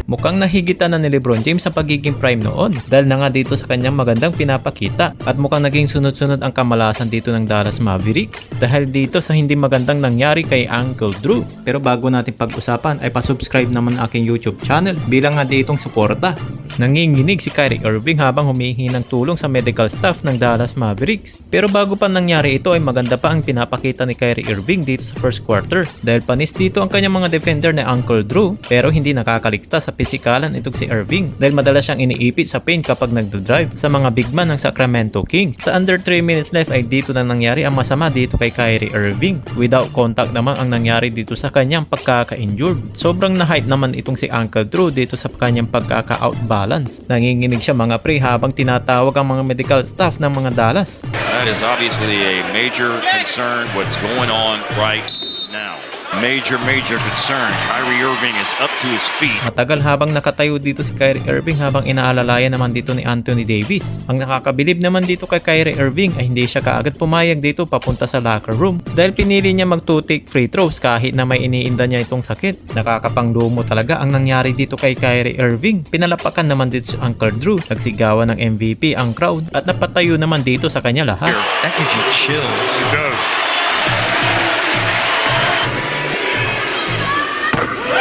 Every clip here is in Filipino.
Mukhang nahigitan na ni LeBron James sa pagiging prime noon dahil na nga dito sa kanyang magandang pinapakita at mukhang naging sunod-sunod ang kamalasan dito ng Dallas Mavericks dahil dito sa hindi magandang nangyari kay Uncle Drew. Pero bago natin pag-usapan ay pasubscribe naman ang aking YouTube channel bilang nga ditong suporta. Nanginginig si Kyrie Irving habang humihingi ng tulong sa medical staff ng Dallas Mavericks. Pero bago pa nangyari ito ay maganda pa ang pinapakita ni Kyrie Irving dito sa first quarter dahil panis dito ang kanyang mga defender na Uncle Drew pero hindi nakakaligtas sa pisikalan itong si Irving dahil madalas siyang iniipit sa paint kapag nagdo-drive sa mga big man ng Sacramento Kings. Sa under 3 minutes left ay dito na nangyari ang masama dito kay Kyrie Irving. Without contact naman ang nangyari dito sa kanyang pagkaka-injured. Sobrang na-hype naman itong si Uncle Drew dito sa kanyang pagkaka-outbalance. Nanginginig siya mga pre habang tinatawag ang mga medical staff ng mga Dallas. That is obviously a major concern what's going on right now. Major concern. Kyrie Irving is up to his feet. Matagal habang nakatayo dito si Kyrie Irving habang inaalalayan naman dito ni Anthony Davis. Ang nakakabilib naman dito kay Kyrie Irving ay hindi siya kaagad pumayag dito papunta sa locker room dahil pinili niya mag-2-take free throws kahit na may iniinda niya itong sakit. Nakakapanglumo talaga ang nangyari dito kay Kyrie Irving. Pinalapakan naman dito si Uncle Drew. Nagsigawan ng MVP ang crowd at napatayo naman dito sa kanya lahat. That gives you chills. It does.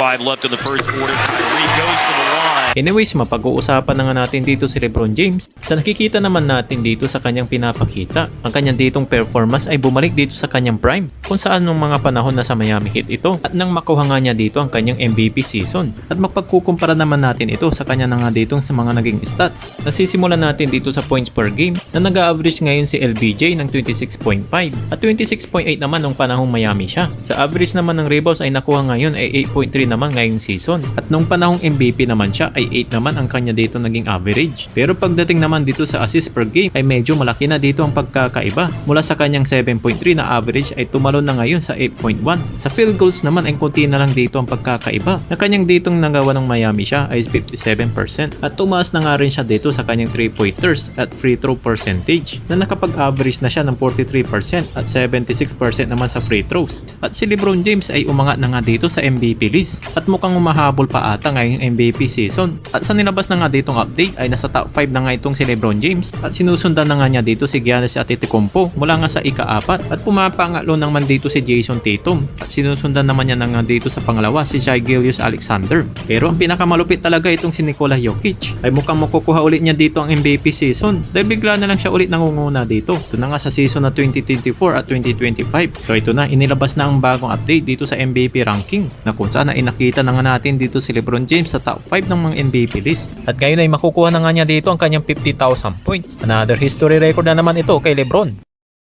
5 left in the first quarter. Kyrie goes to the line. Anyways, mapag-uusapan na nga natin dito si LeBron James. Sa nakikita naman natin dito sa kanyang pinapakita, ang kanyang ditong performance ay bumalik dito sa kanyang prime kung saan nung mga panahon na sa Miami Heat ito at nang makuha nga niya dito ang kanyang MVP season. At magpagkukumpara naman natin ito sa kanya na nga ditong sa mga naging stats. Nasisimulan natin dito sa points per game na nag-average ngayon si LBJ ng 26.5 at 26.8 naman nung panahong Miami siya. Sa average naman ng rebounds ay nakuha ngayon ay 8.3 naman ngayong season. At nung panahong MVP naman siya ay 8 naman ang kanya dito naging average. Pero pagdating naman dito sa assist per game ay medyo malaki na dito ang pagkakaiba. Mula sa kanyang 7.3 na average ay tumalon na ngayon sa 8.1. Sa field goals naman ay konti na lang dito ang pagkakaiba. Na kanyang ditong nagawa ng Miami siya ay 57% at tumaas na nga rin siya dito sa kanyang 3-pointers at free throw percentage na nakapag-average na siya ng 43% at 76% naman sa free throws. At si LeBron James ay umangat na nga dito sa MVP list at mukhang umahabol pa ata ngayong MVP season. At sa nilabas na nga ditong update ay nasa top 5 na nga itong si LeBron James at sinusundan na nga niya dito si Giannis Antetokounmpo mula nga sa ika-4 at pumapangalo naman dito si Jason Tatum at sinusundan naman niya na nga dito sa pangalawa si Shai Gilgeous-Alexander. Pero ang pinakamalupit talaga itong si Nikola Jokic ay mukhang makukuha ulit niya dito ang MVP season dahil bigla na lang siya ulit nangunguna dito. Ito na nga sa season na 2024 at 2025. So ito na, inilabas na ang bagong update dito sa MVP ranking na kung saan ay nakita na nga natin dito si LeBron James sa top 5 ng mga MVP list. At ngayon ay makukuha na nga niya dito ang kanyang 50,000 points. Another history record na naman ito kay LeBron.